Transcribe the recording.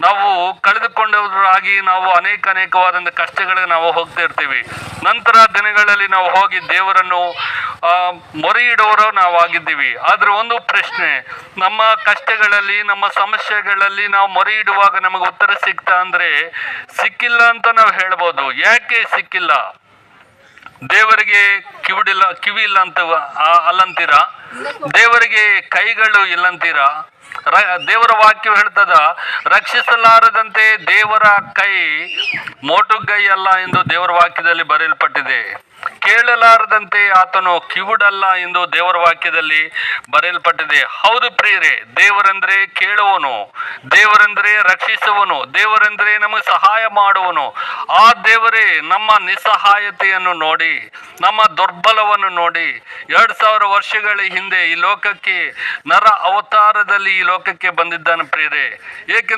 ನಾವು ಕಳೆದುಕೊಂಡವರಾಗಿ ನಾವು ಅನೇಕವಾದಂಥ ಕಷ್ಟಗಳಿಗೆ ನಾವು ಹೋಗ್ತಾ ಇರ್ತೀವಿ. ನಂತರ ದಿನಗಳಲ್ಲಿ ನಾವು ಹೋಗಿ ದೇವರನ್ನು ಮೊರೆ ಇಡುವವರು ನಾವು ಆಗಿದ್ದೀವಿ. ಆದ್ರೆ ಒಂದು ಪ್ರಶ್ನೆ, ನಮ್ಮ ಕಷ್ಟಗಳಲ್ಲಿ ನಮ್ಮ ಸಮಸ್ಯೆಗಳಲ್ಲಿ ನಾವು ಮೊರೆ ಇಡುವಾಗ ನಮಗೆ ಉತ್ತರ ಸಿಗ್ತಾ ಅಂದ್ರೆ ಸಿಕ್ಕಿಲ್ಲ ಅಂತ ನಾವು ಹೇಳ್ಬೋದು. ಯಾಕೆ ಸಿಕ್ಕಿಲ್ಲ? ದೇವರಿಗೆ ಕಿವಿ ಇಲ್ಲ ಅಂತ ಅಲ್ಲಂತೀರಾ? ದೇವರಿಗೆ ಕೈಗಳು ಇಲ್ಲಂತೀರಾ? ದೇವರ ವಾಕ್ಯ ಹೇಳ್ತದ, ರಕ್ಷಿಸಲಾರದಂತೆ ದೇವರ ಕೈ ಮೋಟುಗೈ ಅಲ್ಲ ಎಂದು ದೇವರ ವಾಕ್ಯದಲ್ಲಿ ಬರೆಯಲ್ಪಟ್ಟಿದೆ. ಕೇಳಲಾರದಂತೆ ಆತನು ಕಿವುಡಲ್ಲ ಎಂದು ದೇವರ ವಾಕ್ಯದಲ್ಲಿ ಬರೆಯಲ್ಪಟ್ಟಿದೆ. ಹೌದು ಪ್ರಿಯರೇ, ದೇವರೆಂದ್ರೆ ಕೇಳುವನು, ದೇವರೆಂದ್ರೆ ರಕ್ಷಿಸುವನು, ದೇವರೆಂದ್ರೆ ನಮಗೆ ಸಹಾಯ ಮಾಡುವನು. ಆ ದೇವರೇ ನಮ್ಮ ನಿಸ್ಸಹಾಯತೆಯನ್ನು ನೋಡಿ, ನಮ್ಮ ದುರ್ಬಲವನ್ನು ನೋಡಿ 2000 ವರ್ಷಗಳ ಹಿಂದೆ ಈ ಲೋಕಕ್ಕೆ ನರ ಅವತಾರದಲ್ಲಿ ಈ ಲೋಕಕ್ಕೆ ಬಂದಿದ್ದಾನೆ ಪ್ರಿಯರೇ. ಏಕೆಂದ್ರೆ